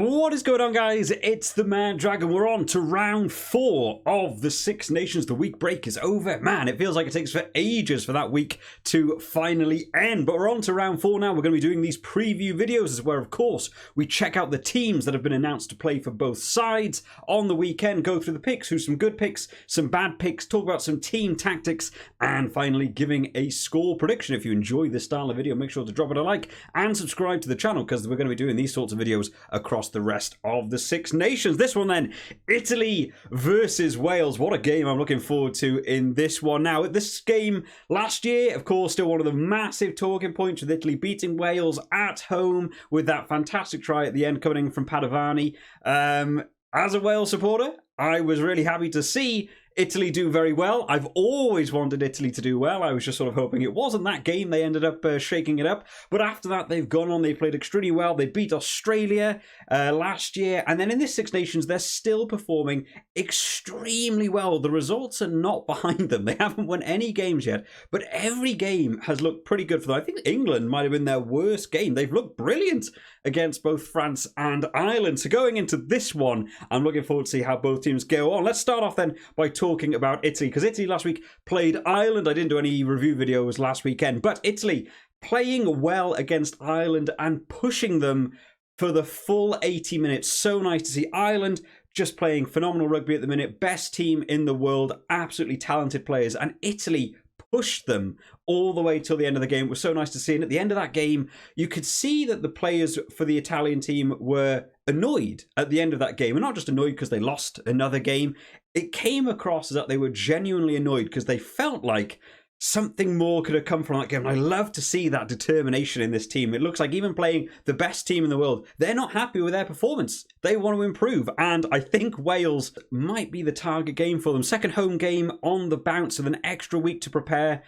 What is going on, guys? It's the Mad Dragon. We're on to round 4 of the Six Nations. The week break is over. Man, it feels like it takes for ages for that week to finally end. But we're on to round 4 now. We're going to be doing these preview videos as where, of course, we check out the teams that have been announced to play for both sides on the weekend, go through the picks, who's some good picks, some bad picks, talk about some team tactics, and finally giving a score prediction. If you enjoy this style of video, make sure to drop it a like and subscribe to the channel because we're going to be doing these sorts of videos across the rest of the Six Nations. This one then, Italy versus Wales. What a game I'm looking forward to in this one. Now, this game last year, of course, still one of the massive talking points with Italy beating Wales at home with that fantastic try at the end coming in from Padovani. As a Wales supporter, I was really happy to see Italy do very well. I've always wanted Italy to do well. I was just sort of hoping it wasn't that game. They ended up shaking it up. But after that, they've gone on. They played extremely well. They beat Australia last year. And then in this Six Nations, they're still performing extremely well. The results are not behind them. They haven't won any games yet. But every game has looked pretty good for them. I think England might have been their worst game. They've looked brilliant against both France and Ireland. So going into this one, I'm looking forward to see how both teams go on. Let's start off then by talking about Italy, because Italy last week played Ireland. I didn't do any review videos last weekend, but Italy playing well against Ireland and pushing them for the full 80 minutes. So nice to see Ireland just playing phenomenal rugby at the minute. Best team in the world, absolutely talented players, and Italy pushed them all the way till the end of the game. It was so nice to see. And at the end of that game, you could see that the players for the Italian team were annoyed at the end of that game. And not just annoyed because they lost another game. It came across as that they were genuinely annoyed because they felt like something more could have come from that game. And I love to see that determination in this team. It looks like even playing the best team in the world, they're not happy with their performance. They want to improve. And I think Wales might be the target game for them. Second home game on the bounce with an extra week to prepare.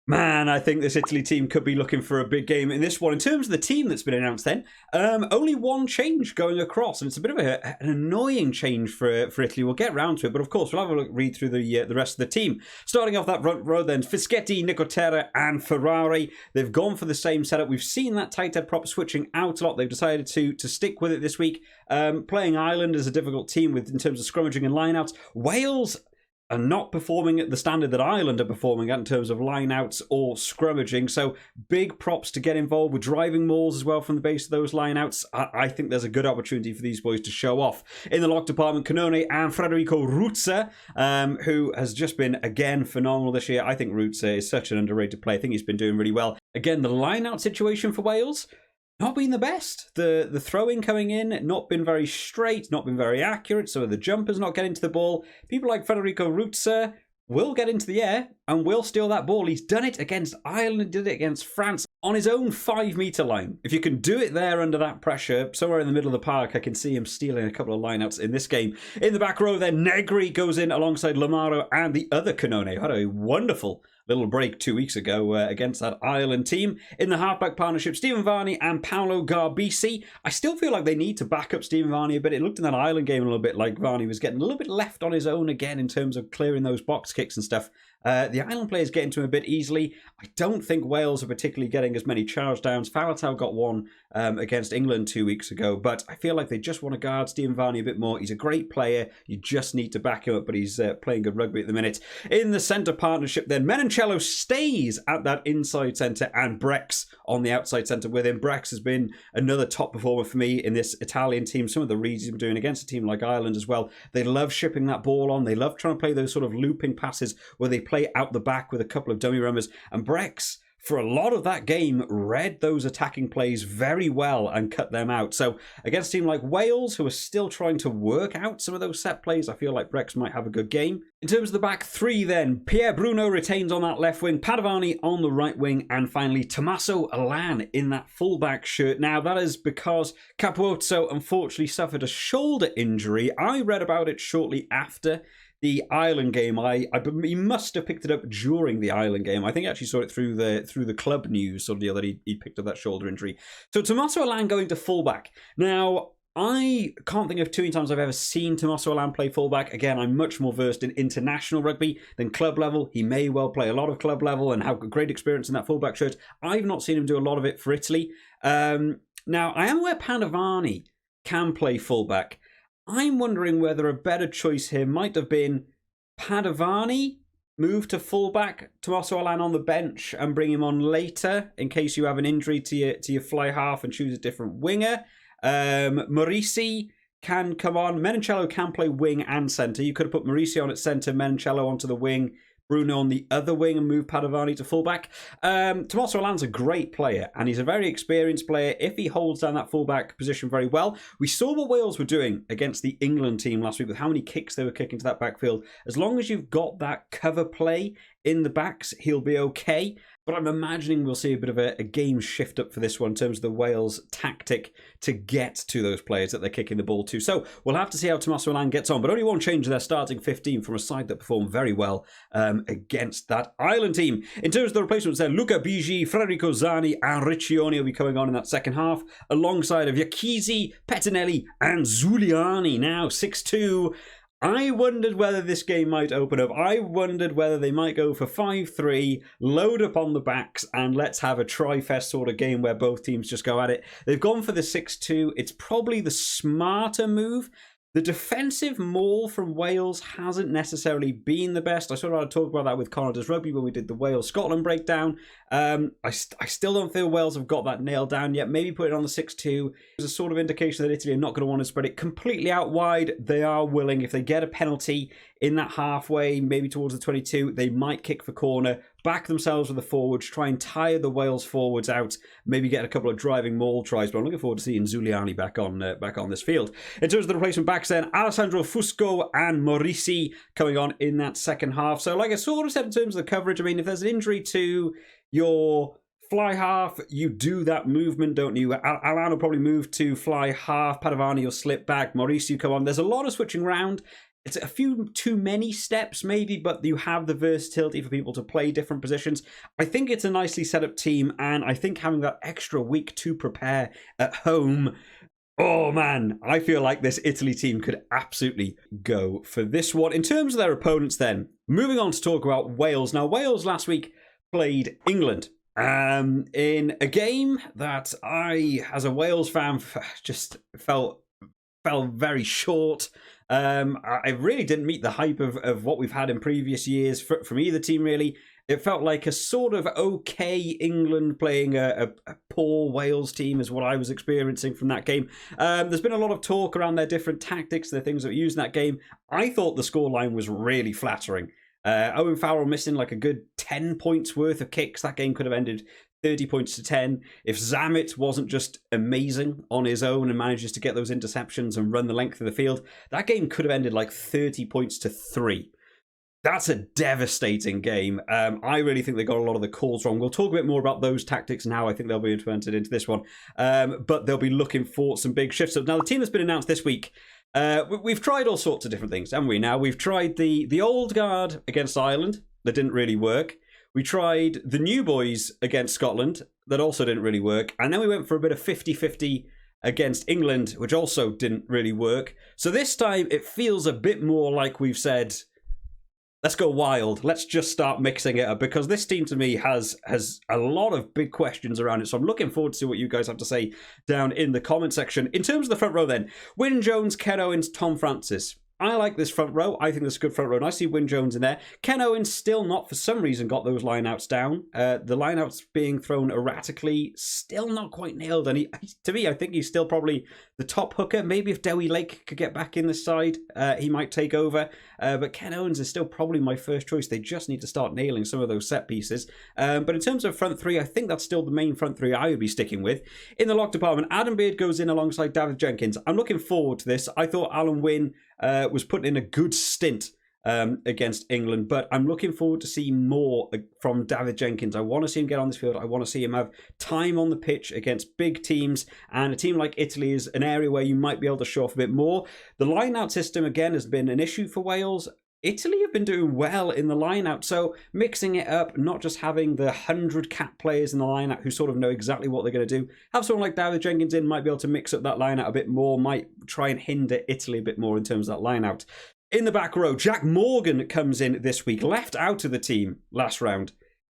Man, I think this Italy team could be looking for a big game in this one. In terms of the team that's been announced then, only one change going across, and it's a bit of an annoying change for Italy. We'll get round to it, but of course, we'll have a read through the rest of the team. Starting off that front row then, Fischetti, Nicotera and Ferrari. They've gone for the same setup. We've seen that tight head prop switching out a lot. They've decided to stick with it this week. Playing Ireland is a difficult team in terms of scrummaging and lineouts. Wales are not performing at the standard that Ireland are performing at in terms of lineouts or scrummaging. So big props to get involved with driving mauls as well from the base of those lineouts. I think there's a good opportunity for these boys to show off. In the lock department, Canone and Federico Ruzza, who has just been, again, phenomenal this year. I think Ruzza is such an underrated player. I think he's been doing really well. Again, the lineout situation for Wales, not been the best. The throwing coming in, not been very straight, not been very accurate. So the jumpers not getting to the ball. People like Federico Ruzza will get into the air and will steal that ball. He's done it against Ireland, did it against France on his own 5-meter line. If you can do it there under that pressure, somewhere in the middle of the park, I can see him stealing a couple of lineouts in this game. In the back row then, Negri goes in alongside Lamaro and the other Canone. Had a wonderful little break 2 weeks ago against that Ireland team. In the halfback partnership, Stephen Varney and Paolo Garbisi. I still feel like they need to back up Stephen Varney a bit. It looked in that Ireland game a little bit like Varney was getting a little bit left on his own again in terms of clearing those box kicks and stuff. The Ireland players get into him a bit easily. I don't think Wales are particularly getting as many charge downs. Faletau got one against England 2 weeks ago, but I feel like they just want to guard Stephen Varney a bit more. He's a great player. You just need to back him up, but he's playing good rugby at the minute. In the centre partnership then, Menoncello stays at that inside centre and Brex on the outside centre with him. Brex has been another top performer for me in this Italian team. Some of the reads he's been doing against a team like Ireland as well. They love shipping that ball on. They love trying to play those sort of looping passes where they play out the back with a couple of dummy runners. And Brex, for a lot of that game, read those attacking plays very well and cut them out. So against a team like Wales, who are still trying to work out some of those set plays, I feel like Brex might have a good game. In terms of the back three then, Pierre Bruno retains on that left wing, Padovani on the right wing, and finally Tommaso Alan in that fullback shirt. Now that is because Capuozzo unfortunately suffered a shoulder injury. I read about it shortly after the Ireland game. He must have picked it up during the Ireland game. I think I actually saw it through the club news sort of deal that he picked up that shoulder injury. So Tommaso Alan going to fullback. Now, I can't think of too many times I've ever seen Tommaso Alan play fullback. Again, I'm much more versed in international rugby than club level. He may well play a lot of club level and have great experience in that fullback shirt. I've not seen him do a lot of it for Italy. Now, I am aware Padovani can play fullback. I'm wondering whether a better choice here might have been Padovani, move to fullback, Tommaso Allan on the bench and bring him on later in case you have an injury to your fly half and choose a different winger. Morisi can come on. Menoncello can play wing and centre. You could have put Morisi on at centre, Menoncello onto the wing, Bruno on the other wing and move Padovani to fullback. Tommaso Allan's a great player and he's a very experienced player if he holds down that fullback position very well. We saw what Wales were doing against the England team last week with how many kicks they were kicking to that backfield. As long as you've got that cover play in the backs, he'll be okay. But I'm imagining we'll see a bit of a game shift up for this one in terms of the Wales tactic to get to those players that they're kicking the ball to. So we'll have to see how Tommaso Allan gets on. But only one change in their starting 15 from a side that performed very well against that Ireland team. In terms of the replacements there, Luca Bigi, Federico Zani and Riccioni will be coming on in that second half alongside of Iachese, Pettinelli and Zuliani. Now 6-2. I wondered whether this game might open up. I wondered whether they might go for 5-3, load up on the backs, and let's have a tri-fest sort of game where both teams just go at it. They've gone for the 6-2. It's probably the smarter move. The defensive maul from Wales hasn't necessarily been the best. I sort of had to talk about that with Connor Does Rugby when we did the Wales-Scotland breakdown. I still don't feel Wales have got that nailed down yet. Maybe put it on the 6-2. There's a sort of indication that Italy are not going to want to spread it completely out wide. They are willing. If they get a penalty in that halfway, maybe towards the 22, they might kick for corner, back themselves with the forwards, try and tire the Wales forwards out, maybe get a couple of driving maul tries. But I'm looking forward to seeing Zuliani back on this field. In terms of the replacement backs then, Alessandro Fusco and Morisi coming on in that second half. So like I sort of said in terms of the coverage, I mean, if there's an injury to your fly half, you do that movement, don't you? Allan will probably move to fly half, Padovani will slip back, Mauricio come on. There's a lot of switching around. It's a few too many steps maybe, but you have the versatility for people to play different positions. I think it's a nicely set up team, and I think having that extra week to prepare at home, oh man, I feel like this Italy team could absolutely go for this one. In terms of their opponents then, moving on to talk about Wales. Now, Wales last week played England in a game that I, as a Wales fan, just felt fell very short. I really didn't meet the hype of what we've had in previous years from either team, really. It felt like a sort of okay England playing a poor Wales team is what I was experiencing from that game. There's been a lot of talk around their different tactics, the things that were used in that game. I thought the scoreline was really flattering. Owen Farrell missing like a good 10 points worth of kicks. That game could have ended 30 points to 10. If Zammit wasn't just amazing on his own and manages to get those interceptions and run the length of the field, that game could have ended like 30 points to 3. That's a devastating game. I really think they got a lot of the calls wrong. We'll talk a bit more about those tactics and how I think they'll be implemented into this one. But they'll be looking for some big shifts. So now the team that's been announced this week, we've tried all sorts of different things, haven't we? Now we've tried the old guard against Ireland. That didn't really work. We tried the new boys against Scotland. That also didn't really work. And then we went for a bit of 50-50 against England, which also didn't really work. So this time it feels a bit more like we've said, let's go wild. Let's just start mixing it up, because this team to me has a lot of big questions around it. So I'm looking forward to see what you guys have to say down in the comment section. In terms of the front row then, Wyn Jones, Ken Owens, Tom Francis. I like this front row. I think this is a good front row. And I see Wyn Jones in there. Ken Owens still not, for some reason, got those lineouts down. The lineouts being thrown erratically, still not quite nailed. And to me, I think he's still probably the top hooker. Maybe if Dewi Lake could get back in this side, he might take over. But Ken Owens is still probably my first choice. They just need to start nailing some of those set pieces. But in terms of front three, I think that's still the main front three I would be sticking with. In the lock department, Adam Beard goes in alongside David Jenkins. I'm looking forward to this. I thought Alan Wynne was put in a good stint against England, but I'm looking forward to see more from David Jenkins. I want to see him get on this field. I want to see him have time on the pitch against big teams, and a team like Italy is an area where you might be able to show off a bit more. The line-out system, again, has been an issue for Wales. Italy have been doing well in the line-out, so mixing it up, not just having the 100 cap players in the line-out who sort of know exactly what they're going to do. Have someone like David Jenkins in, might be able to mix up that line-out a bit more, might try and hinder Italy a bit more in terms of that line-out. In the back row, Jack Morgan comes in this week, left out of the team last round.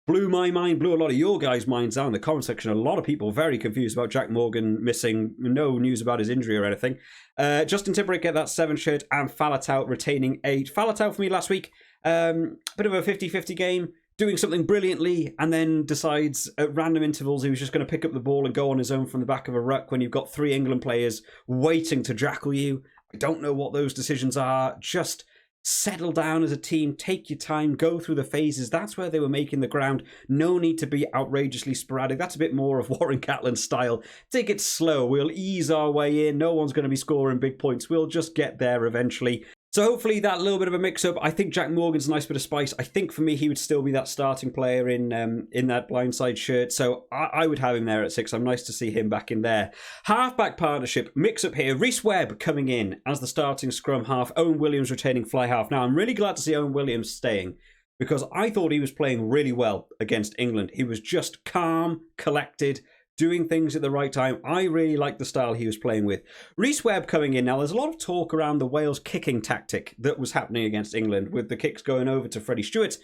blew my mind, blew a lot of your guys' minds out in the comment section. A lot of people very confused about Jack Morgan missing, no news about his injury or anything. Justin Timberlake get that 7 shirt, and Faletau retaining 8. Faletau for me last week, bit of a 50-50 game, doing something brilliantly, and then decides at random intervals he was just going to pick up the ball and go on his own from the back of a ruck when you've got 3 England players waiting to jackal you. I don't know what those decisions are. Just settle down as a team, take your time, go through the phases. That's where they were making the ground. No need to be outrageously sporadic. That's a bit more of Warren Gatland's style. Take it slow. We'll ease our way in. No one's going to be scoring big points. We'll just get there eventually. So hopefully that little bit of a mix-up. I think Jack Morgan's a nice bit of spice. I think for me he would still be that starting player in that blindside shirt. So I would have him there at 6. I'm nice to see him back in there. Halfback partnership mix-up here. Rhys Webb coming in as the starting scrum half. Owen Williams retaining fly half. Now I'm really glad to see Owen Williams staying, because I thought he was playing really well against England. He was just calm, collected, doing things at the right time. I really like the style he was playing with. Rhys Webb coming in. Now, there's a lot of talk around the Wales kicking tactic that was happening against England, with the kicks going over to Freddie Stewart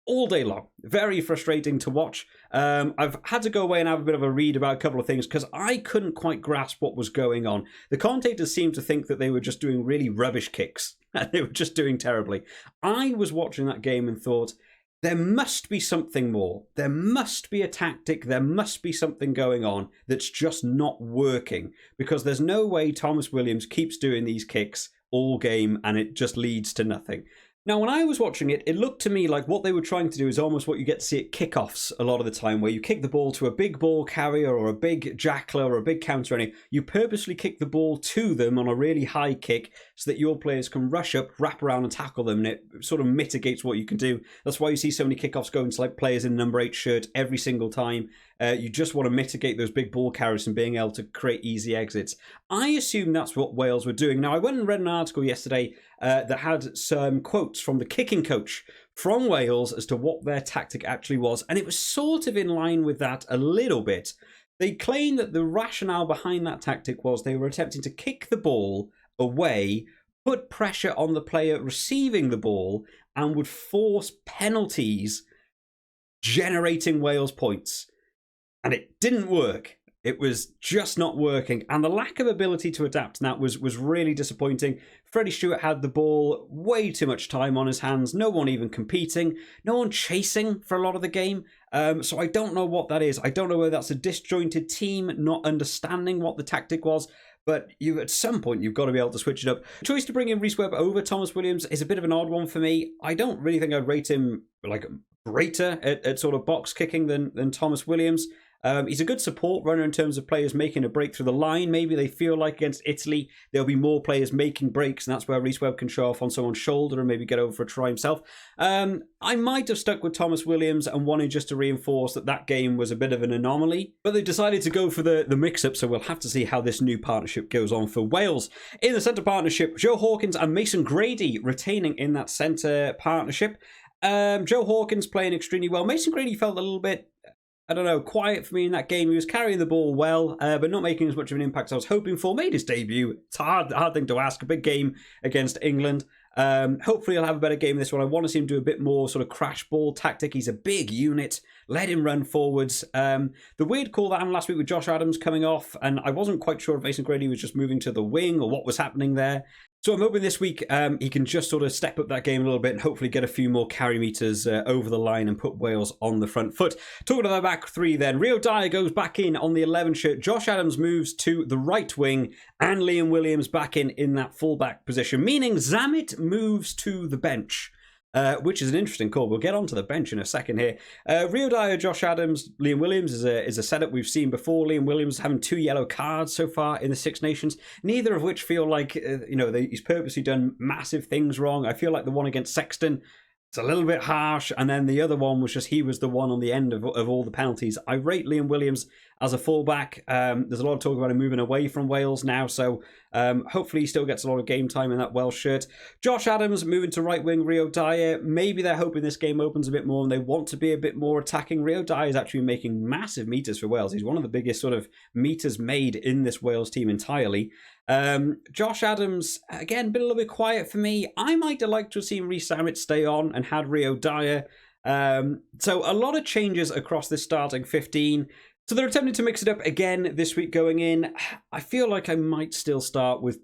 all day long. Very frustrating to watch. I've had to go away and have a bit of a read about a couple of things, because I couldn't quite grasp what was going on. The commentators seemed to think that they were just doing really rubbish kicks, and they were just doing terribly. I was watching that game and thought, there must be something more. There must be a tactic. There must be something going on that's just not working, because there's no way Thomas Williams keeps doing these kicks all game and it just leads to nothing. Now, when I was watching it, it looked to me like what they were trying to do is almost what you get to see at kickoffs a lot of the time, where you kick the ball to a big ball carrier or a big jackler or a big counter. You purposely kick the ball to them on a really high kick so that your players can rush up, wrap around and tackle them, and it sort of mitigates what you can do. That's why you see so many kickoffs going to like players in number 8 shirt every single time. You just want to mitigate those big ball carriers and being able to create easy exits. I assume that's what Wales were doing. Now, I went and read an article yesterday that had some quotes from the kicking coach from Wales as to what their tactic actually was, and it was sort of in line with that a little bit. They claim that the rationale behind that tactic was they were attempting to kick the ball away, put pressure on the player receiving the ball, and would force penalties, generating Wales points. And it didn't work. It was just not working. And the lack of ability to adapt to that was really disappointing. Freddie Stewart had the ball way too much time on his hands. No one even competing. No one chasing for a lot of the game. So I don't know what that is. I don't know whether that's a disjointed team not understanding what the tactic was. But at some point, you've got to be able to switch it up. The choice to bring in Rhys Webb over Thomas Williams is a bit of an odd one for me. I don't really think I'd rate him like greater at sort of box kicking than Thomas Williams. He's a good support runner in terms of players making a break through the line. Maybe they feel like against Italy, there'll be more players making breaks, and that's where Rhys Webb can show off on someone's shoulder and maybe get over for a try himself. I might have stuck with Thomas Williams and wanted just to reinforce that game was a bit of an anomaly, but they decided to go for the mix-up, so we'll have to see how this new partnership goes on for Wales. In the centre partnership, Joe Hawkins and Mason Grady retaining in that centre partnership. Joe Hawkins playing extremely well. Mason Grady felt a little bit, I don't know, quiet for me in that game. He was carrying the ball well, but not making as much of an impact as I was hoping for. Made his debut. It's a hard thing to ask. A big game against England. Hopefully he'll have a better game in this one. I want to see him do a bit more sort of crash ball tactic. He's a big unit. Let him run forwards. The weird call that happened last week with Josh Adams coming off, and I wasn't quite sure if Mason Grady was just moving to the wing or what was happening there. So I'm hoping this week he can just sort of step up that game a little bit and hopefully get a few more carry meters over the line and put Wales on the front foot. Talking to the back 3 then. Rio Dyer goes back in on the 11 shirt. Josh Adams moves to the right wing and Liam Williams back in that fullback position, meaning Zammit moves to the bench. Which is an interesting call. We'll get onto the bench in a second here. Rio Dyer, Josh Adams, Liam Williams is a setup we've seen before. Liam Williams having 2 yellow cards so far in the Six Nations, neither of which feel like he's purposely done massive things wrong. I feel like the one against Sexton, it's a little bit harsh, and then the other one was just he was the one on the end of all the penalties. I rate Liam Williams as a fullback. There's a lot of talk about him moving away from Wales now, so hopefully he still gets a lot of game time in that Welsh shirt. Josh Adams moving to right wing. Rio Dyer, maybe they're hoping this game opens a bit more and they want to be a bit more attacking. Rio Dyer is actually making massive meters for Wales. He's one of the biggest sort of meters made in this Wales team entirely. Josh Adams, again, been a little bit quiet for me. I might have liked to have seen Rhys Zammit stay on and had Rio Dyer. So a lot of changes across this starting 15. So they're attempting to mix it up again this week going in. I feel like I might still start with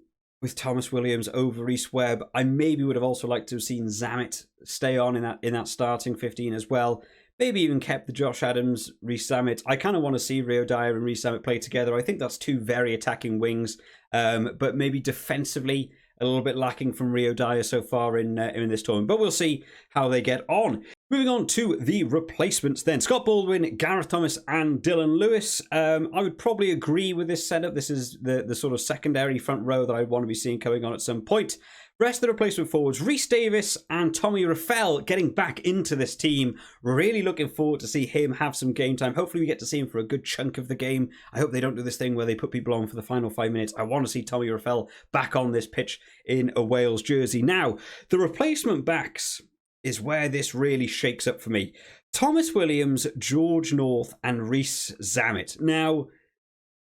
Thomas Williams over Rhys Webb. I maybe would have also liked to have seen Zammit stay on in that starting 15 as well. Maybe even kept the Josh Adams, Rhys Zammit. I kind of want to see Rio Dyer and Rhys Zammit play together. I think that's two very attacking wings, but maybe defensively a little bit lacking from Rio Dyer so far in this tournament. But we'll see how they get on. Moving on to the replacements then. Scott Baldwin, Gareth Thomas and Dylan Lewis. I would probably agree with this setup. This is the sort of secondary front row that I'd want to be seeing coming on at some point. Rest of the replacement forwards, Rhys Davis and Tommy Raffel getting back into this team. Really looking forward to see him have some game time. Hopefully we get to see him for a good chunk of the game. I hope they don't do this thing where they put people on for the final 5 minutes. I want to see Tommy Raffel back on this pitch in a Wales jersey. Now, the replacement backs is where this really shakes up for me. Thomas Williams, George North and Rhys Zammit. Now,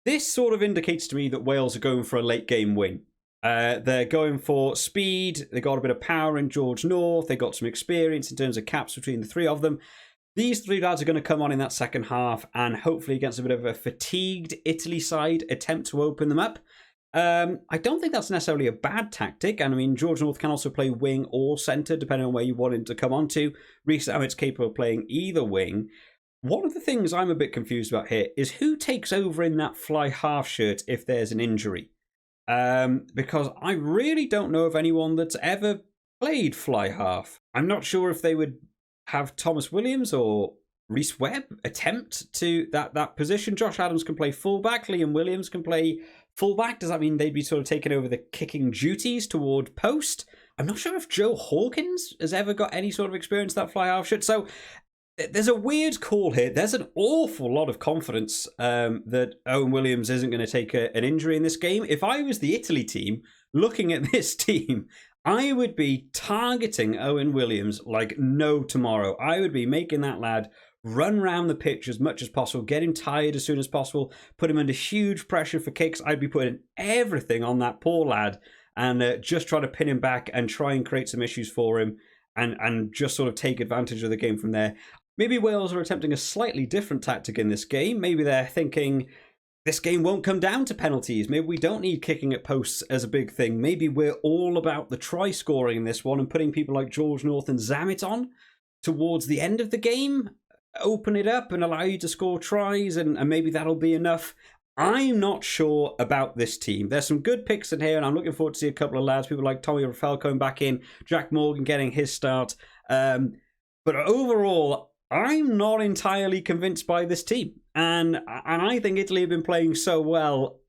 this sort of indicates to me that Wales are going for a late game win. They're going for speed. They got a bit of power in George North. They got some experience in terms of caps between the three of them. These three lads are going to come on in that second half and hopefully against a bit of a fatigued Italy side attempt to open them up. I don't think that's necessarily a bad tactic. And I mean, George North can also play wing or centre depending on where you want him to come on to. Rhys Zammit's capable of playing either wing. One of the things I'm a bit confused about here is who takes over in that fly half shirt if there's an injury. Because I really don't know of anyone that's ever played fly half. I'm not sure if they would have Thomas Williams or Rhys Webb attempt to that position. Josh Adams can play fullback. Liam Williams can play fullback. Does that mean they'd be sort of taking over the kicking duties toward post? I'm not sure if Joe Hawkins has ever got any sort of experience that fly half shirt. So there's a weird call here. There's an awful lot of confidence that Owen Williams isn't going to take an injury in this game. If I was the Italy team looking at this team, I would be targeting Owen Williams like no tomorrow. I would be making that lad run around the pitch as much as possible, get him tired as soon as possible, put him under huge pressure for kicks. I'd be putting everything on that poor lad and just try to pin him back and try and create some issues for him and just sort of take advantage of the game from there. Maybe Wales are attempting a slightly different tactic in this game. Maybe they're thinking this game won't come down to penalties. Maybe we don't need kicking at posts as a big thing. Maybe we're all about the try scoring in this one and putting people like George North and Zammit on towards the end of the game. Open it up and allow you to score tries and maybe that'll be enough. I'm not sure about this team. There's some good picks in here and I'm looking forward to see a couple of lads, people like Tommy Raffel coming back in, Jack Morgan getting his start. But overall, I'm not entirely convinced by this team. And I think Italy have been playing so well.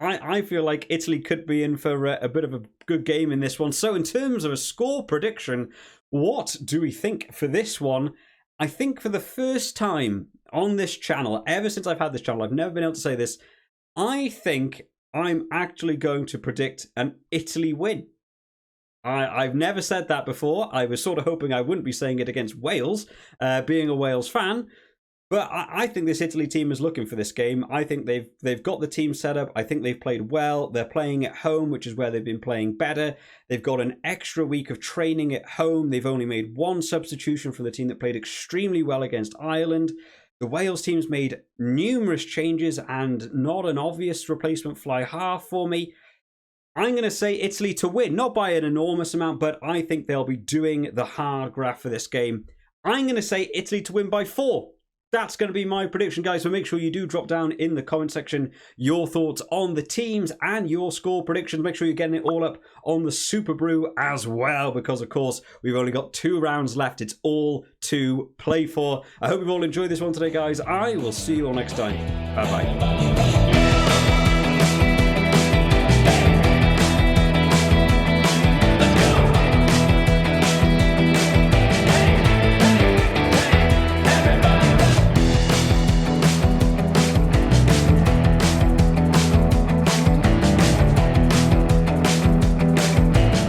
I feel like Italy could be in for a bit of a good game in this one. So in terms of a score prediction, what do we think for this one? I think for the first time on this channel, ever since I've had this channel, I've never been able to say this, I think I'm actually going to predict an Italy win. I've never said that before. I was sort of hoping I wouldn't be saying it against Wales, being a Wales fan. But I think this Italy team is looking for this game. I think they've got the team set up. I think they've played well. They're playing at home, which is where they've been playing better. They've got an extra week of training at home. They've only made one substitution from the team that played extremely well against Ireland. The Wales team's made numerous changes and not an obvious replacement fly half for me. I'm going to say Italy to win, not by an enormous amount, but I think they'll be doing the hard graft for this game. I'm going to say Italy to win by 4. That's going to be my prediction, guys. So make sure you do drop down in the comment section your thoughts on the teams and your score predictions. Make sure you're getting it all up on the Super Brew as well, because, of course, we've only got 2 rounds left. It's all to play for. I hope you've all enjoyed this one today, guys. I will see you all next time. Bye-bye.